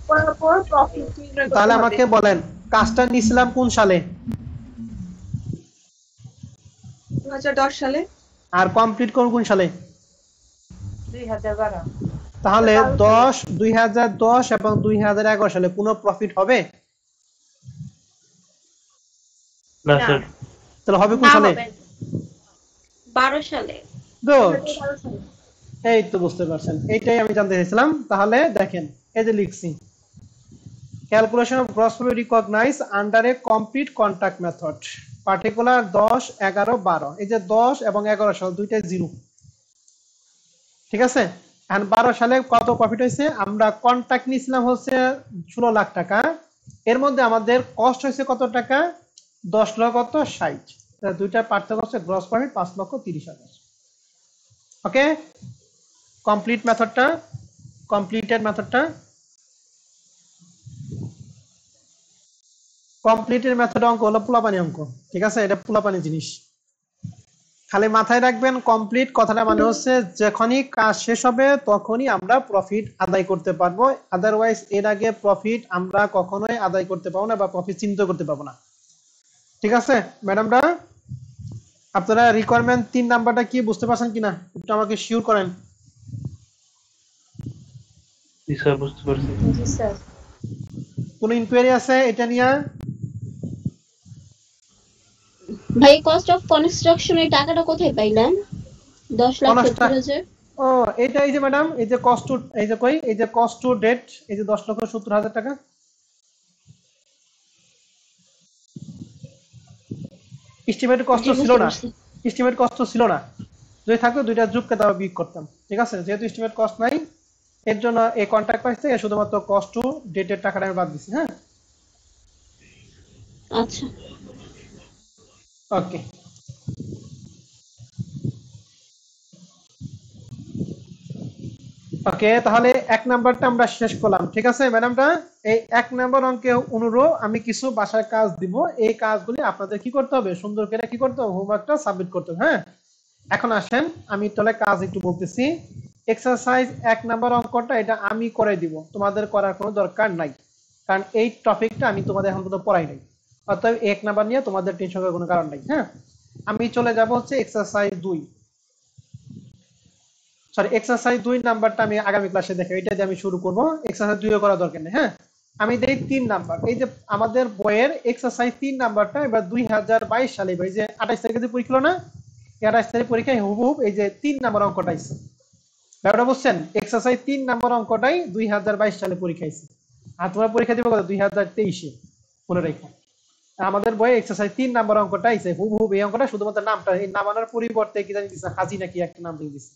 করার পর প্রফিট। তাহলে আমাকে বলেন কাজটা নিছিলাম কোন সালে? 2010 সালে। আর কমপ্লিট কোন সালে? 2012 তাহলে 2012 2010 এবং 2011 সালে কোনো প্রফিট হবে? না না। স্যার। তাহলে হবে কোন না সালে? হবে 12 সালে। গুড, 2012 সালে। এই তো বুঝতে পারছেন, এইটাই আমি জানতে চাইছিলাম। তাহলে দেখেন এই যে লিখছি, calculation of gross profit recognize under a complete contract method, particular 10, 11, 12। এই যে 10 এবং 11 সাল দুইটাই জিরো, ঠিক আছে। এখন 12 সালে কত প্রফিট হয়েছে? আমরা কন্ট্রাক্ট নিয়েছিলাম হচ্ছে 16 লাখ টাকা, এর মধ্যে আমাদের কস্ট হয়েছে কত টাকা? 10,60,000। দুইটার পার্থক্য হচ্ছে গ্রস প্রফিট 5,30,000। ওকে, কমপ্লিট মেথডটা, কমপ্লিটেড মেথডটা, কমপ্লিটের মেথড অঙ্ক হলো পোলাপানি অঙ্ক, ঠিক আছে। এটা পোলাপানি জিনিস, খালি মাথায় রাখবেন। কমপ্লিট কথাটা মানে হচ্ছে যখনই কাজ শেষ হবে তখনই আমরা প্রফিট আদায় করতে পারবো, আদারওয়াইজ এর আগে প্রফিট আমরা কখনোই আদায় করতে পারবো না বা প্রফিট চিন্তা করতে পারবো না, ঠিক আছে। ম্যাডামরা আপনারা রিকোয়ারমেন্ট 3 নাম্বারটা কি বুঝতে পারছেন কিনা একটু আমাকে শিওর করেন। জি স্যার, বুঝতে পারছি। জি স্যার। কোনো ইনকোয়ারি আছে এটা নিয়ে? ভাই কস্ট অফ কনস্ট্রাকশনের টাকাটা কোথায় পাইলেন? 10,70,000। ও এটা এই যে ম্যাডাম, এই যে কস্ট টু, এই যে কই, এই যে কস্ট টু ডেট, এই যে 10,70,000 টাকা। এস্টিমেটেড কস্ট জি ছিল বুঝতে না, পারছি। এস্টিমেট কস্ট ছিল না, যদি থাকতো দুইটা যোগকে তাও বিয়োগ করতাম, ঠিক আছে। যেহেতু এস্টিমেট কস্ট নাই, এর জন্য এই কন্ট্রাক্ট প্রাইস থেকে শুধুমাত্র কস্ট টু ডেটের টাকাটা আমি বাদ দিছি। হ্যাঁ, আচ্ছা। ওকে। ওকে, তাহলে 1 নাম্বারটা আমরা শেষ করলাম, ঠিক আছে ম্যাডামরা। এই 1 নাম্বার অঙ্কে অনুরোধ আমি কিছু বাসায় কাজ দিব, এই কাজগুলি আপনাদের কি করতে হবে? সুন্দর করে কি করতে হবে? হোমওয়ার্কটা সাবমিট করতে হবে। হ্যাঁ, এখন আসেন আমি তাহলে কাজ একটু বলতেছি। এক্সারসাইজ 1 নাম্বার অঙ্কটা এটা আমি করে দিব, তোমাদের করার কোনো দরকার নাই, কারণ এই টপিকটা আমি তোমাদের এখন পর্যন্ত পড়াই নাই, অতএব 1 নাম্বার নিয়ে তোমাদের টেনশন করার কোনো কারণ নাই। হ্যাঁ, আমি চলে যাব হচ্ছে এক্সারসাইজ 2, সরি এক্সারসাইজ 2 নাম্বারটা আমি আগামী ক্লাসে দেখাবো, এটা দিয়ে আমি শুরু করব। এক্সারসাইজ 2 করার দরকার নেই। হ্যাঁ, আমি দেই 3 নাম্বার। এই যে আমাদের বইয়ের এক্সারসাইজ 3 নাম্বারটা এবার 2022 সালে, এই যে 28 তারিখে যে পরীক্ষা হলো না, 28 তারিখ পরীক্ষায় হুবহুব এই যে 3 নাম্বার অঙ্কটা আইছে। ব্যাপারটা বুঝছেন? এক্সারসাইজ 3 নাম্বার অঙ্কটাই 2022 সালে পরীক্ষা আইছে, আর তোমরা পরীক্ষা দিবে কত? 2023-এ, মনে রাখো। আমাদের বইয়ে এক্সারসাইজ 3 নাম্বার অঙ্কটা আইছে হুবহুব এই অঙ্কটা, শুধুমাত্র নামটা এই নামানোর পরিবর্তে কি জানি দিছে, হাজি নাকি একটা নাম দিয়ে দিছে।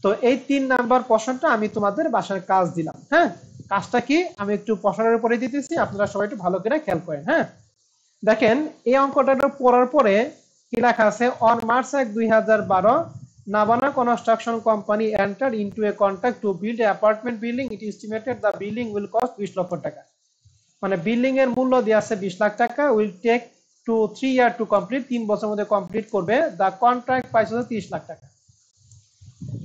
তো এই 3 নাম্বার প্রশ্নটা আমি তোমাদের বাসার কাজ দিলাম। হ্যাঁ, কাজটা কি আমি একটু প্রশ্নের উপরে দিতেছি, আপনারা সবাই একটু ভালো করে খেয়াল করেন। হ্যাঁ, দেখেন এই অঙ্কটা পড়ার পরে কি লেখা আছে? On March 1, 2012 Navana construction company enter into a contract to build a apartment building, it estimated the building will cost 20 লক্ষ টাকা। মানে বিল্ডিং এর মূল্য দেয়া আছে 20 লাখ টাকা, will take to 3 year to complete, 3 বছরের মধ্যে কমপ্লিট করবে। দ্য কন্ট্রাক্ট প্রাইস হচ্ছে 30 লাখ টাকা।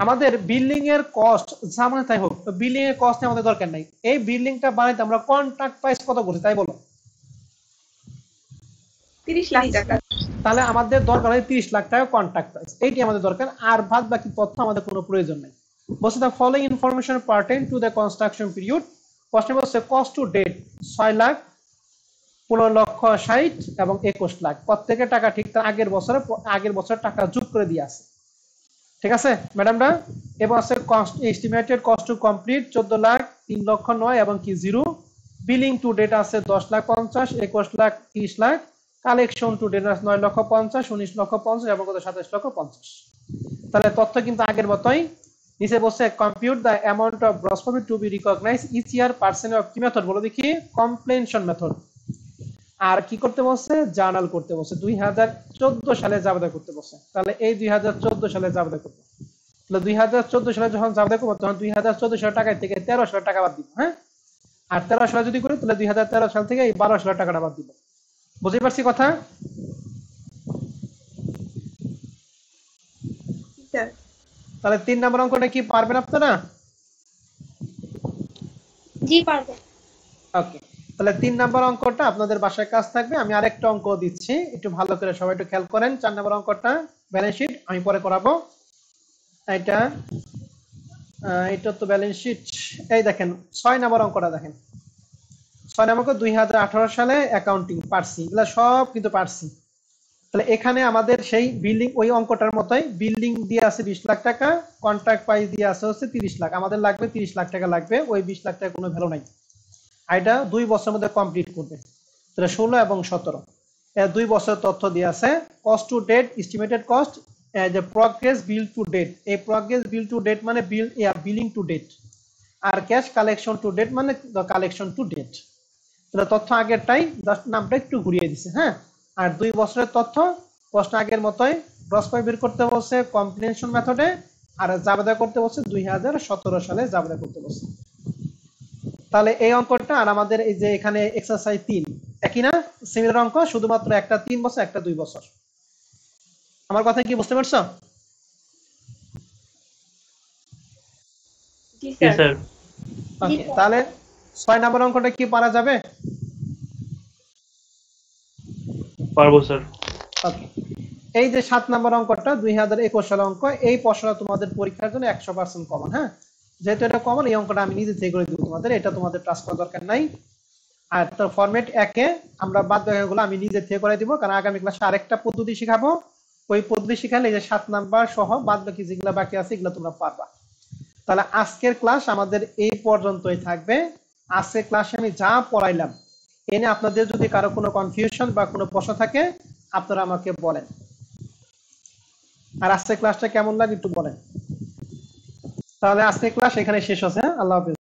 আমাদের বিল্ডিং এর কস্ট যেমন তাই হোক, বিল্ডিং এর কস্ট আমাদের দরকার নাই, এই বিল্ডিংটা বানাইতে আমরা কন্ট্রাক্ট প্রাইস কত করছি তাই বলো? 30 লাখ টাকা। তাহলে আমাদের দরকার হয় 30 লাখ টাকা কন্ট্রাক্ট প্রাইস, এইটি আমাদের দরকার, আর বাদ বাকি তথ্য আমাদের কোনো প্রয়োজন নাই। বলছে the following information pertain to the construction period. প্রশ্ন বলছে কস্ট টু ডেট 6 লাখ, 15,60,000 এবং 21 লাখ। প্রত্যেকের টাকা ঠিক তার আগের বছর টাকা যোগ করে দিয়ে আছে, ঠিক আছে ম্যাডামরা। এবার আছে estimated cost to complete 14 lakh, 3,09,000 এবং কি 0। বিলিং টু ডেট আছে 10,50,000, 21 lakh, 30 lakh. Collection to date আছে 9,50,000, 19,50,000 এবং কত 27,50,000। তাহলে তথ্য কিন্তু আগের মতোই। নিচে বলছে compute the amount of gross profit to be recognize each year percent of কি মেথড বলো দেখি? কমপ্লেনশন মেথড। আর কি করতে বলছে? জার্নাল করতে বলছে। 2014 সালে জাবেদা করতে বলছে। তাহলে এই 2014 সালে জাবেদা করবো। তাহলে 2014 সালে যখন জাবেদা করবো তখন 2014 সালের টাকা থেকে 13 সালের টাকা বাদ দিব। হ্যাঁ, আর 13 সালে যদি করি তাহলে 2013 সাল থেকে এই 12 সালের টাকাটা বাদ দিব। বুঝতে পারছি কথা? স্যার তাহলে 3 নম্বর অঙ্কটা কি পারবেন আপনারা? জি পারবো। ওকে, তাহলে 3 নাম্বার অঙ্কটা আপনাদের বাসায় কাজ থাকবে। আমি আরেকটা অঙ্ক দিচ্ছি, একটু ভালো করে সবাই একটু খেয়াল করেন। 4 নাম্বার অঙ্কটা ব্যালেন্স শিট আমি পরে করাবো। এটা এটা তো ব্যালেন্স শিট। এই দেখেন 6 নাম্বার অঙ্কটা দেখেন। 6 নাম্বার 2018 সালে অ্যাকাউন্টিং পারছি, এগুলা সব কিন্তু পারছি। তাহলে এখানে আমাদের সেই বিল্ডিং ওই অঙ্কটার মতোই বিল্ডিং দিয়ে আছে 20 লাখ টাকা, কন্ট্রাক্ট প্রাইস দিয়ে আছে হচ্ছে 30 লাখ। আমাদের লাগবে 30 লাখ টাকা লাগবে, ওই 20 লাখ টাকা কোনো ভ্যালু নাই। আর এটা 2 বছরের মধ্যে কমপ্লিট করবে। তাহলে 16 এবং 17 এর 2 বছরের তথ্য দিয়ে আছে। Cost to date, estimated cost, যে প্রগ্রেস বিল টু ডেট। এই প্রগ্রেস বিল টু ডেট মানে বিলিং টু ডেট, আর ক্যাশ কালেকশন টু ডেট মানে কালেকশন টু ডেট। তাহলে তথ্য আগেরটাই, জাস্ট নামটা একটু ঘুরিয়ে দিছে। হ্যাঁ, আর 2 বছরের তথ্য প্রশ্ন আগের মতোই, গ্রস পয়েন্ট বের করতে বলছে কম্বিনেশন মেথডে, আর জাবেদা করতে বলছে 2017 সালে জাবেদা করতে বলছে। তাহলে এই অঙ্কটা আর আমাদের এই যে এখানে এক্সারসাইজ 3 একই না, সিমিলার অঙ্ক, শুধুমাত্র একটা 3 বছর একটা 2 বছর। আমার কথা কি বুঝতে পারছো? জি জি স্যার। স্যার। ওকে, তাহলে 6 নাম্বার অঙ্কটা কি পারা যাবে? পারবো স্যার। ওকে, এই যে 7 নাম্বার অঙ্কটা 2021 সালের অঙ্ক, এই প্রশ্নটা তোমাদের পরীক্ষার জন্য 100% কমন। হ্যাঁ, যেহেতু এটা কমন, এই অঙ্কটা আমি নিজে থেকে করে দিব তোমাদের, এটা তোমাদের টাচ করার দরকার নাই। আর তার ফরম্যাট 1 এ আমরা বাদ বাকিগুলো আমি নিজে থেকে করে দিব, কারণ আগামী ক্লাসে আরেকটা পদ্ধতি শেখাবো। ওই পদ্ধতি শেখালে এই যে 7 নাম্বার সহ বাদ বাকি যেগুলো বাকি আছে এগুলো তোমরা পারবা। তাহলে আজকের ক্লাস আমাদের এই পর্যন্তই থাকবে। আজকের ক্লাসে আমি যা পড়াইলাম এনে আপনাদের যদি কারো কোনো কনফিউশন বা কোনো প্রশ্ন থাকে আপনারা আমাকে বলেন। আর আজকের ক্লাসটা কেমন লাগে একটু বলেন। তাহলে আজকের ক্লাস এখানে শেষ হচ্ছে। আল্লাহ হাফেজ।